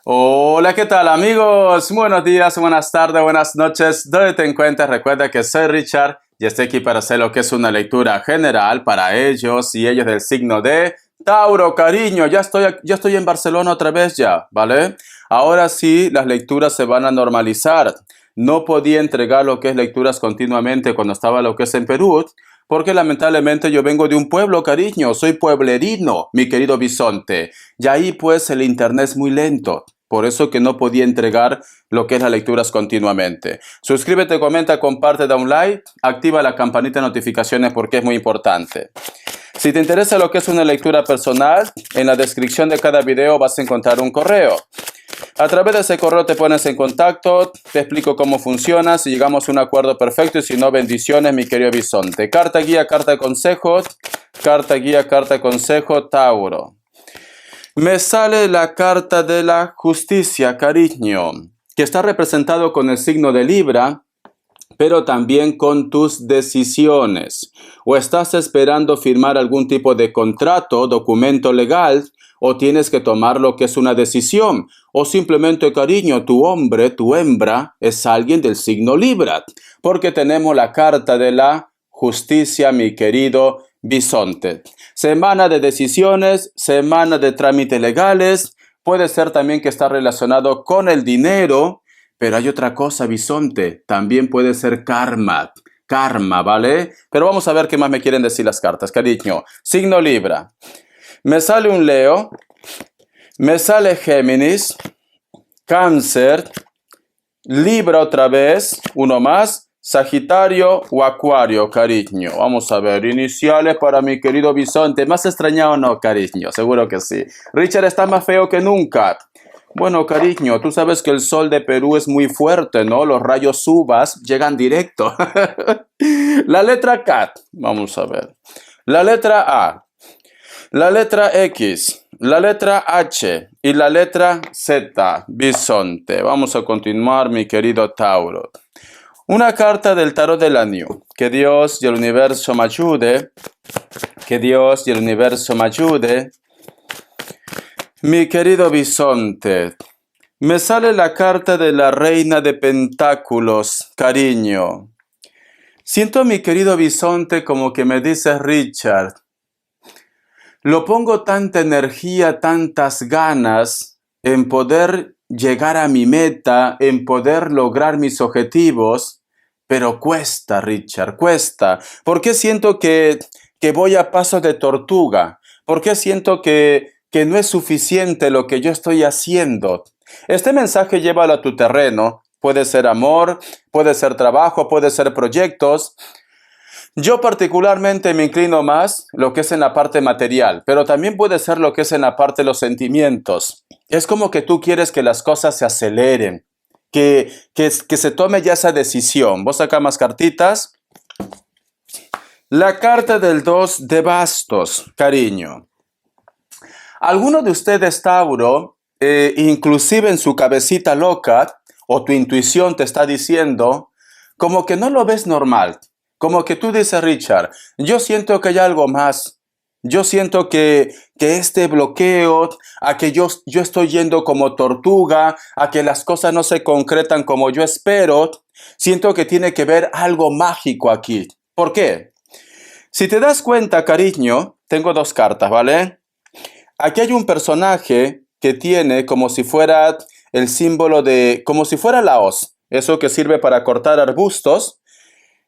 Hola, ¿qué tal amigos? Buenos días, buenas tardes, buenas noches. ¿Dónde te encuentras? Recuerda que soy Richard y estoy aquí para hacer lo que es una lectura general para ellos y ellos del signo de Tauro, cariño. Ya estoy en Barcelona otra vez ya, ¿vale? Ahora sí, las lecturas se van a normalizar. No podía entregar lo que es lecturas continuamente cuando estaba lo que es en Perú, porque lamentablemente yo vengo de un pueblo, cariño. Soy pueblerino, mi querido bisonte. Y ahí pues el internet es muy lento. Por eso que no podía entregar lo que es las lecturas continuamente. Suscríbete, comenta, comparte, da un like, activa la campanita de notificaciones porque es muy importante. Si te interesa lo que es una lectura personal, en la descripción de cada video vas a encontrar un correo. A través de ese correo te pones en contacto, te explico cómo funciona, si llegamos a un acuerdo perfecto y si no, bendiciones, mi querido bisonte. Carta guía, carta de consejo, carta guía, carta de consejo, Tauro. Me sale la carta de la justicia, cariño, que está representado con el signo de Libra, pero también con tus decisiones. O estás esperando firmar algún tipo de contrato, documento legal, o tienes que tomar lo que es una decisión. O simplemente, cariño, tu hombre, tu hembra, es alguien del signo Libra. Porque tenemos la carta de la justicia, mi querido bisonte. Semana de decisiones, semana de trámites legales. Puede ser también que está relacionado con el dinero. Pero hay otra cosa, bisonte, también puede ser karma, ¿vale? Pero vamos a ver qué más me quieren decir las cartas, cariño. Signo Libra. Me sale un Leo, me sale Géminis, Cáncer, Libra otra vez, uno más, Sagitario o Acuario, cariño. Vamos a ver, iniciales para mi querido bisonte. ¿Más extrañado o no, cariño? Seguro que sí. Richard está más feo que nunca. Bueno, cariño, tú sabes que el sol de Perú es muy fuerte, ¿no? Los rayos UVAs llegan directo. La letra K, vamos a ver. La letra A, la letra X, la letra H y la letra Z, bisonte. Vamos a continuar, mi querido Tauro. Una carta del tarot del año. Que Dios y el universo me ayude. Que Dios y el universo me ayude. Mi querido bisonte, me sale la carta de la reina de pentáculos, cariño. Siento, mi querido bisonte, como que me dice Richard, lo pongo tanta energía, tantas ganas en poder llegar a mi meta, en poder lograr mis objetivos, pero cuesta, Richard, cuesta. ¿Por qué siento que voy a paso de tortuga? ¿Por qué siento que no es suficiente lo que yo estoy haciendo? Este mensaje llévalo a tu terreno. Puede ser amor, puede ser trabajo, puede ser proyectos. Yo particularmente me inclino más lo que es en la parte material, pero también puede ser lo que es en la parte de los sentimientos. Es como que tú quieres que las cosas se aceleren, que se tome ya esa decisión. Vos saca más cartitas. La carta del 2 de bastos, cariño. Alguno de ustedes, Tauro, inclusive en su cabecita loca, o tu intuición te está diciendo, como que no lo ves normal. Como que tú dices, Richard, yo siento que hay algo más. Yo siento que este bloqueo, a que yo estoy yendo como tortuga, a que las cosas no se concretan como yo espero, siento que tiene que ver algo mágico aquí. ¿Por qué? Si te das cuenta, cariño, tengo dos cartas, ¿vale? Aquí hay un personaje que tiene como si fuera el símbolo de, como si fuera la hoz, eso que sirve para cortar arbustos.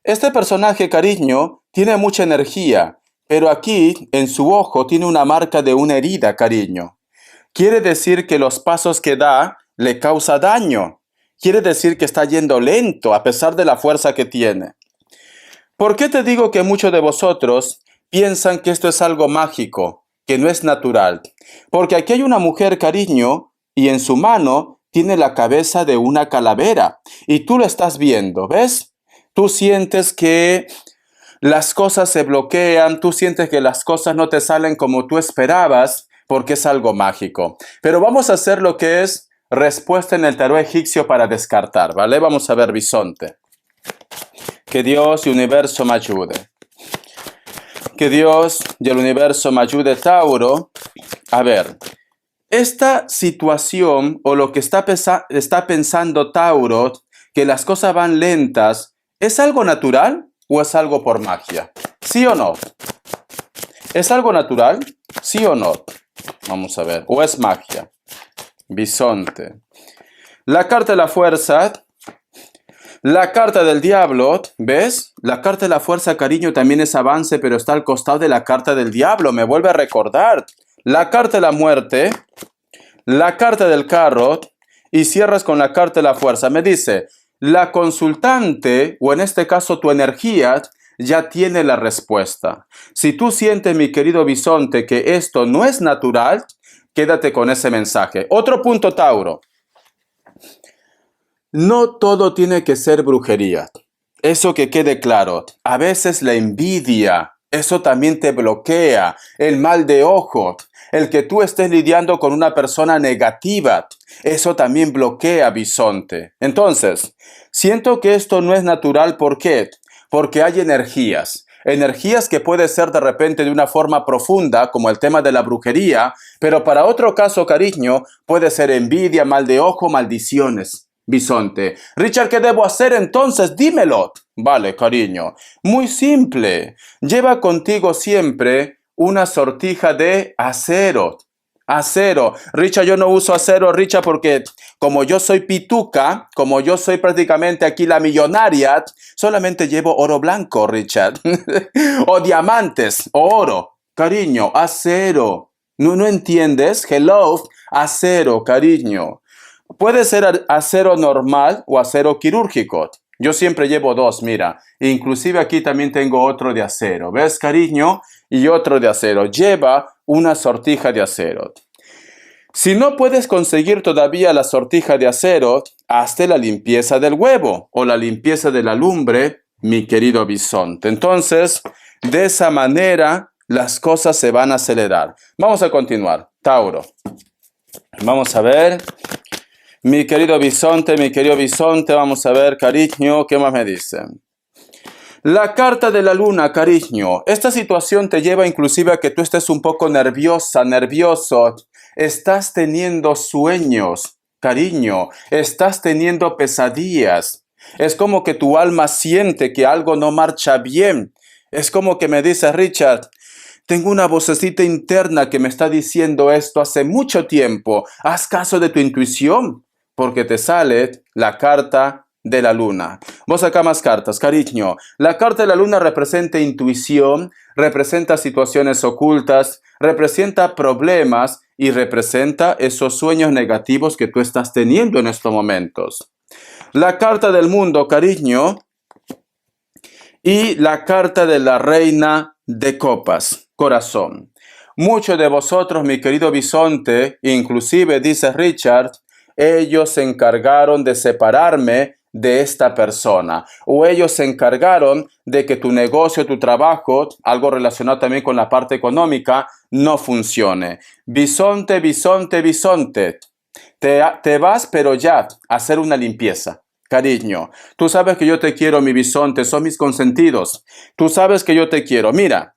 Este personaje, cariño, tiene mucha energía, pero aquí, en su ojo, tiene una marca de una herida, cariño. Quiere decir que los pasos que da le causa daño. Quiere decir que está yendo lento a pesar de la fuerza que tiene. ¿Por qué te digo que muchos de vosotros piensan que esto es algo mágico, que no es natural? Porque aquí hay una mujer, cariño, y en su mano tiene la cabeza de una calavera. Y tú lo estás viendo, ¿ves? Tú sientes que las cosas se bloquean, tú sientes que las cosas no te salen como tú esperabas, porque es algo mágico. Pero vamos a hacer lo que es respuesta en el tarot egipcio para descartar, ¿vale? Vamos a ver, bisonte. Que Dios y el universo me ayude. Que Dios y el universo me ayude, Tauro. A ver, Esta situación o lo que está pensando Tauro, que las cosas van lentas, ¿es algo natural o es algo por magia? ¿Sí o no? ¿Es algo natural? ¿Sí o no? Vamos a ver. ¿O es magia? Bisonte. La carta de la fuerza. La carta del diablo, ¿ves? La carta de la fuerza, cariño, también es avance, pero está al costado de la carta del diablo. Me vuelve a recordar. La carta de la muerte, la carta del carro, y cierras con la carta de la fuerza. Me dice, la consultante, o en este caso tu energía, ya tiene la respuesta. Si tú sientes, mi querido bisonte, que esto no es natural, quédate con ese mensaje. Otro punto, Tauro. No todo tiene que ser brujería. Eso que quede claro. A veces la envidia, eso también te bloquea. El mal de ojo, el que tú estés lidiando con una persona negativa, eso también bloquea, bisonte. Entonces, siento que esto no es natural. ¿Por qué? Porque hay energías. Energías que puede ser de repente de una forma profunda, como el tema de la brujería, pero para otro caso, cariño, puede ser envidia, mal de ojo, maldiciones. Bisonte. Richard, ¿qué debo hacer entonces? Dímelo. Vale, cariño. Muy simple. Lleva contigo siempre una sortija de acero. Acero. Richard, yo no uso acero, Richard, porque como yo soy pituca, como yo soy prácticamente aquí la millonaria, solamente llevo oro blanco, Richard. O diamantes, o oro. Cariño, acero. ¿No entiendes? Hello, acero, cariño. Puede ser acero normal o acero quirúrgico. Yo siempre llevo dos, mira. Inclusive aquí también tengo otro de acero. ¿Ves, cariño? Y otro de acero. Lleva una sortija de acero. Si no puedes conseguir todavía la sortija de acero, hazte la limpieza del huevo o la limpieza de la lumbre, mi querido bisonte. Entonces, de esa manera, las cosas se van a acelerar. Vamos a continuar. Tauro. Vamos a ver. Mi querido bisonte, vamos a ver, cariño, ¿qué más me dicen? La carta de la luna, cariño. Esta situación te lleva inclusive a que tú estés un poco nerviosa, nervioso. Estás teniendo sueños, cariño. Estás teniendo pesadillas. Es como que tu alma siente que algo no marcha bien. Es como que me dice, Richard, tengo una vocecita interna que me está diciendo esto hace mucho tiempo. Haz caso de tu intuición. Porque te sale la carta de la luna. Vos acá más cartas, cariño. La carta de la luna representa intuición, representa situaciones ocultas, representa problemas y representa esos sueños negativos que tú estás teniendo en estos momentos. La carta del mundo, cariño, y la carta de la reina de copas, corazón. Muchos de vosotros, mi querido bisonte, inclusive dice Richard, ellos se encargaron de separarme de esta persona, o ellos se encargaron de que tu negocio, tu trabajo, algo relacionado también con la parte económica, no funcione. Bisonte, bisonte, bisonte, te vas, pero ya, a hacer una limpieza. Cariño, tú sabes que yo te quiero, mi bisonte, son mis consentidos. Tú sabes que yo te quiero. Mira,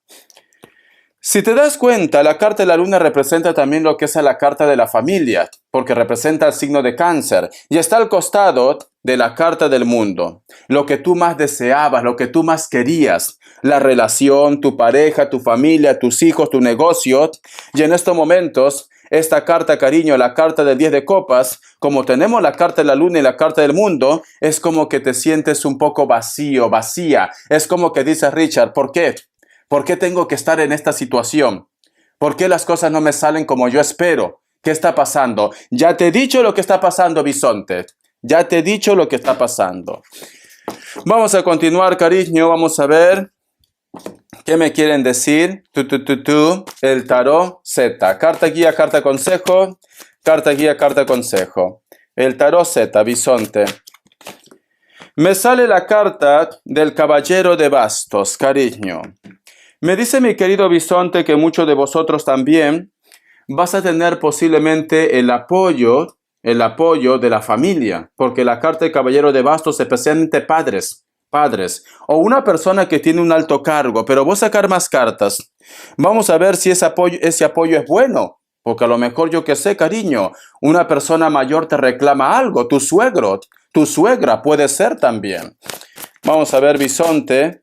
si te das cuenta, la carta de la luna representa también lo que es la carta de la familia, porque representa el signo de Cáncer, y está al costado de la carta del mundo. Lo que tú más deseabas, lo que tú más querías, la relación, tu pareja, tu familia, tus hijos, tu negocio, y en estos momentos, esta carta, cariño, la carta del 10 de copas, como tenemos la carta de la luna y la carta del mundo, es como que te sientes un poco vacío, vacía. Es como que dices, Richard, ¿por qué? ¿Por qué tengo que estar en esta situación? ¿Por qué las cosas no me salen como yo espero? ¿Qué está pasando? Ya te he dicho lo que está pasando, bisonte. Ya te he dicho lo que está pasando. Vamos a continuar, cariño. Vamos a ver qué me quieren decir. El tarot Z. Carta guía, carta consejo. Carta guía, carta consejo. El tarot Z, bisonte. Me sale la carta del caballero de bastos, cariño. Me dice mi querido bisonte que muchos de vosotros también vas a tener posiblemente el apoyo de la familia, porque la carta del caballero de bastos, especialmente padres, o una persona que tiene un alto cargo, pero voy a sacar más cartas. Vamos a ver si ese apoyo es bueno. Porque a lo mejor, yo qué sé, cariño, una persona mayor te reclama algo, tu suegro, tu suegra puede ser también. Vamos a ver, bisonte.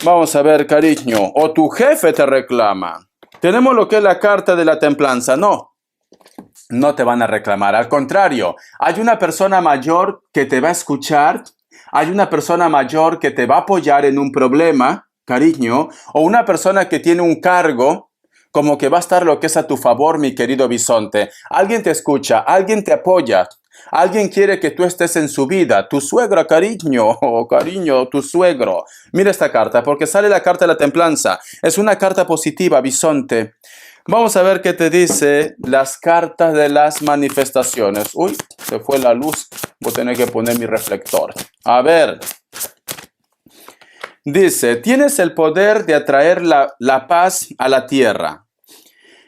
Vamos a ver, cariño, o tu jefe te reclama. Tenemos lo que es la carta de la templanza. No te van a reclamar. Al contrario, hay una persona mayor que te va a escuchar. Hay una persona mayor que te va a apoyar en un problema, cariño. O una persona que tiene un cargo, como que va a estar lo que es a tu favor, mi querido bisonte. Alguien te escucha, alguien te apoya. Alguien quiere que tú estés en su vida. Tu suegra, cariño, cariño, tu suegro. Mira esta carta, porque sale la carta de la templanza. Es una carta positiva, bisonte. Vamos a ver qué te dice las cartas de las manifestaciones. Uy, se fue la luz. Voy a tener que poner mi reflector. A ver. Dice, tienes el poder de atraer la paz a la tierra.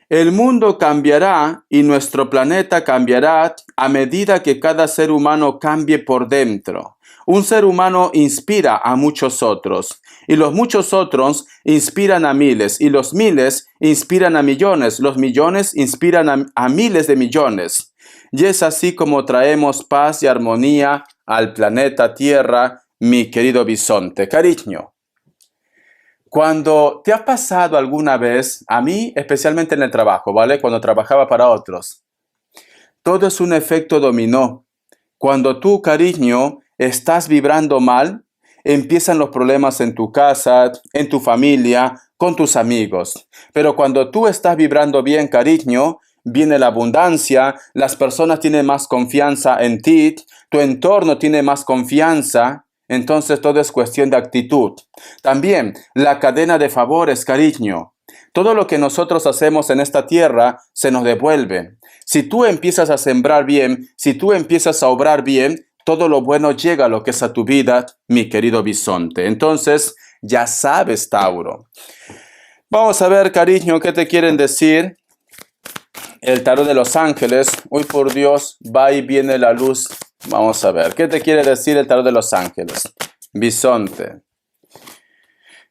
El mundo cambiará y nuestro planeta cambiará a medida que cada ser humano cambie por dentro. Un ser humano inspira a muchos otros, y los muchos otros inspiran a miles, y los miles inspiran a millones, los millones inspiran a miles de millones. Y es así como traemos paz y armonía al planeta Tierra, mi querido bisonte. Cariño. Cuando te ha pasado alguna vez, a mí especialmente en el trabajo, ¿vale? Cuando trabajaba para otros, todo es un efecto dominó. Cuando tú, cariño, estás vibrando mal, empiezan los problemas en tu casa, en tu familia, con tus amigos. Pero cuando tú estás vibrando bien, cariño, viene la abundancia, las personas tienen más confianza en ti, tu entorno tiene más confianza. Entonces todo es cuestión de actitud. También la cadena de favores, cariño. Todo lo que nosotros hacemos en esta tierra se nos devuelve. Si tú empiezas a sembrar bien, si tú empiezas a obrar bien, todo lo bueno llega a lo que es a tu vida, mi querido bisonte. Entonces, ya sabes, Tauro. Vamos a ver, cariño, qué te quieren decir el tarot de los ángeles. Uy, por Dios, va y viene la luz. Vamos a ver, ¿qué te quiere decir el tarot de los ángeles? Bisonte.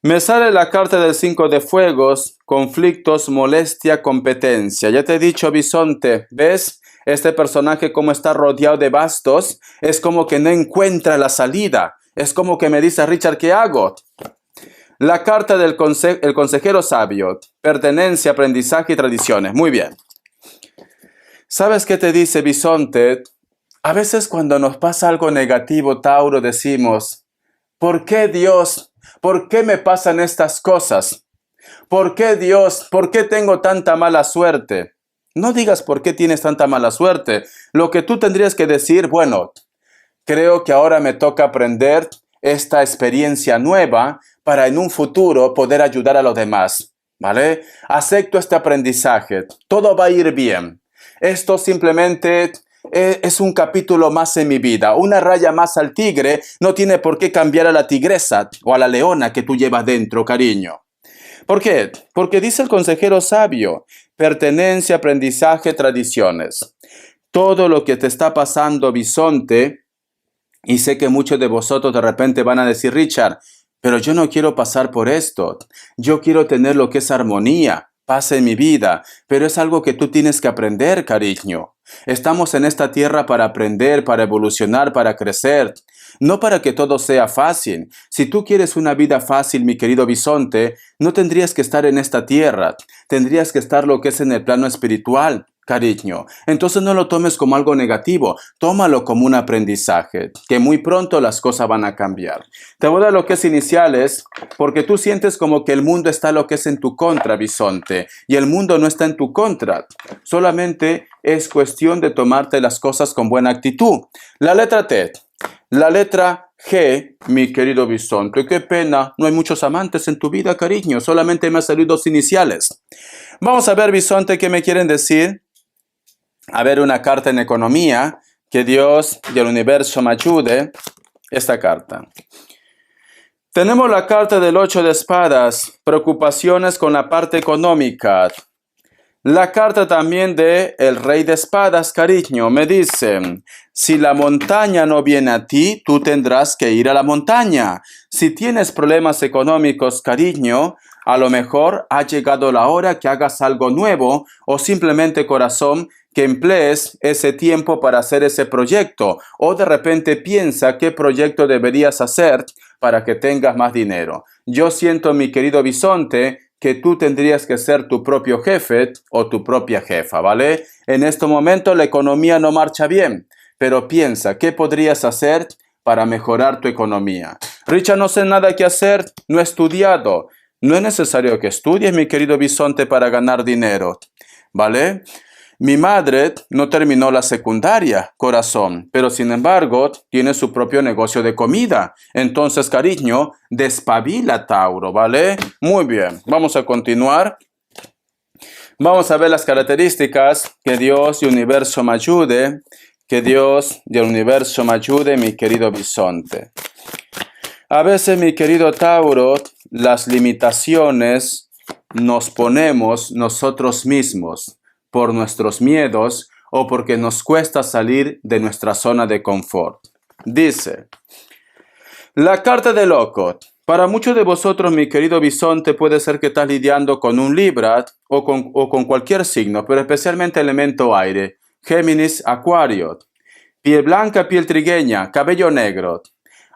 Me sale la carta del 5 de fuegos, conflictos, molestia, competencia. Ya te he dicho, bisonte, ¿ves? Este personaje como está rodeado de bastos, es como que no encuentra la salida. Es como que me dice, Richard, ¿qué hago? La carta del el consejero sabio, pertenencia, aprendizaje y tradiciones. Muy bien. ¿Sabes qué te dice, bisonte? A veces cuando nos pasa algo negativo, Tauro, decimos, ¿por qué Dios? ¿Por qué me pasan estas cosas? ¿Por qué Dios? ¿Por qué tengo tanta mala suerte? No digas por qué tienes tanta mala suerte. Lo que tú tendrías que decir, bueno, creo que ahora me toca aprender esta experiencia nueva para en un futuro poder ayudar a los demás, ¿vale? Acepto este aprendizaje. Todo va a ir bien. Esto simplemente es un capítulo más en mi vida. Una raya más al tigre no tiene por qué cambiar a la tigresa o a la leona que tú llevas dentro, cariño. ¿Por qué? Porque dice el consejero sabio, pertenencia, aprendizaje, tradiciones. Todo lo que te está pasando, bisonte, y sé que muchos de vosotros de repente van a decir, Richard, pero yo no quiero pasar por esto. Yo quiero tener lo que es armonía, paz en mi vida, pero es algo que tú tienes que aprender, cariño. Estamos en esta tierra para aprender, para evolucionar, para crecer, no para que todo sea fácil. Si tú quieres una vida fácil, mi querido bisonte, no tendrías que estar en esta tierra, tendrías que estar lo que es en el plano espiritual, cariño. Entonces no lo tomes como algo negativo, tómalo como un aprendizaje, que muy pronto las cosas van a cambiar. Te voy a dar lo que es iniciales, porque tú sientes como que el mundo está lo que es en tu contra, bisonte, y el mundo no está en tu contra. Solamente es cuestión de tomarte las cosas con buena actitud. La letra T, la letra G, mi querido bisonte, qué pena, no hay muchos amantes en tu vida, cariño, solamente me han salido 2 iniciales. Vamos a ver, bisonte, qué me quieren decir. A ver, una carta en economía, que Dios y el universo me ayude. Esta carta. Tenemos la carta del 8 de espadas, preocupaciones con la parte económica. La carta también de el rey de espadas, cariño, me dice, si la montaña no viene a ti, tú tendrás que ir a la montaña. Si tienes problemas económicos, cariño, A lo mejor ha llegado la hora que hagas algo nuevo o simplemente, corazón, que emplees ese tiempo para hacer ese proyecto, o de repente piensa qué proyecto deberías hacer para que tengas más dinero. Yo siento, mi querido bisonte, que tú tendrías que ser tu propio jefe o tu propia jefa, ¿vale? En este momento la economía no marcha bien, pero piensa, ¿qué podrías hacer para mejorar tu economía? Richard, no sé nada que hacer, no he estudiado. No es necesario que estudies, mi querido bisonte, para ganar dinero, ¿vale? Mi madre no terminó la secundaria, corazón, pero sin embargo tiene su propio negocio de comida. Entonces, cariño, despabila, Tauro, ¿vale? Muy bien, vamos a continuar. Vamos a ver las características. Que Dios y el universo me ayude. Que Dios y el universo me ayude, mi querido bisonte. A veces, mi querido Tauro, las limitaciones nos ponemos nosotros mismos por nuestros miedos o porque nos cuesta salir de nuestra zona de confort. Dice, la carta de loco. Para muchos de vosotros, mi querido bisonte, puede ser que estás lidiando con un Libra o con cualquier signo, pero especialmente elemento aire. Géminis, Acuario. Piel blanca, piel trigueña, cabello negro.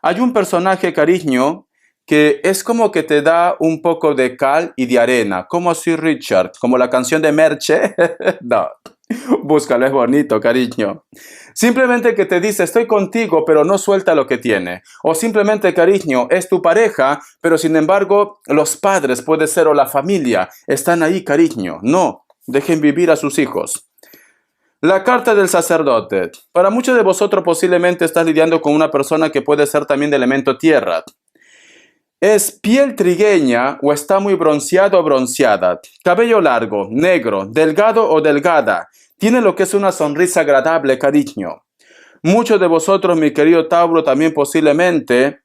Hay un personaje, cariño, que es como que te da un poco de cal y de arena, como Sir Richard, como la canción de Merche. No, búscalo, es bonito, cariño. Simplemente que te dice, estoy contigo, pero no suelta lo que tiene. O simplemente, cariño, es tu pareja, pero sin embargo, los padres, puede ser, o la familia, están ahí, cariño. No, dejen vivir a sus hijos. La carta del sacerdote. Para muchos de vosotros posiblemente estás lidiando con una persona que puede ser también de elemento tierra. Es piel trigueña o está muy bronceado o bronceada. Cabello largo, negro, delgado o delgada. Tiene lo que es una sonrisa agradable, cariño. Muchos de vosotros, mi querido Tauro, también posiblemente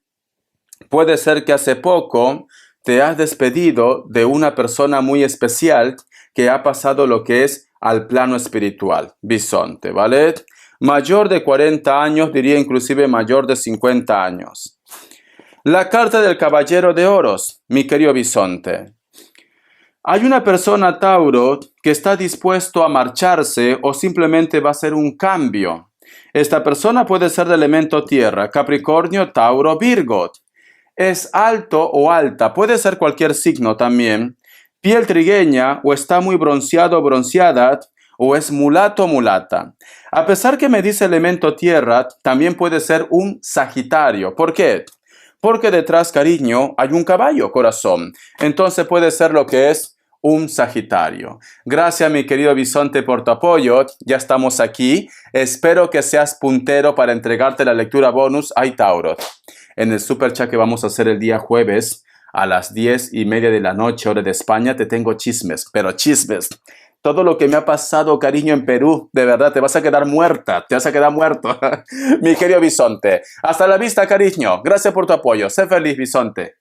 puede ser que hace poco te has despedido de una persona muy especial que ha pasado lo que es al plano espiritual, bisonte, ¿vale? Mayor de 40 años, diría inclusive mayor de 50 años. La carta del caballero de oros, mi querido bisonte. Hay una persona, Tauro, que está dispuesto a marcharse o simplemente va a hacer un cambio. Esta persona puede ser de elemento tierra, Capricornio, Tauro, Virgo. Es alto o alta, puede ser cualquier signo también. Piel trigueña o está muy bronceado o bronceada o es mulato o mulata. A pesar que me dice elemento tierra, también puede ser un Sagitario. ¿Por qué? Porque detrás, cariño, hay un caballo, corazón. Entonces puede ser lo que es un Sagitario. Gracias, mi querido bisonte, por tu apoyo. Ya estamos aquí. Espero que seas puntero para entregarte la lectura bonus. Ay, Tauro. En el super chat que vamos a hacer el día jueves a las 10:30 de la noche, hora de España, te tengo chismes, pero chismes. Todo lo que me ha pasado, cariño, en Perú, de verdad, te vas a quedar muerta, te vas a quedar muerto. Mi querido bisonte. Hasta la vista, cariño. Gracias por tu apoyo. Sé feliz, bisonte.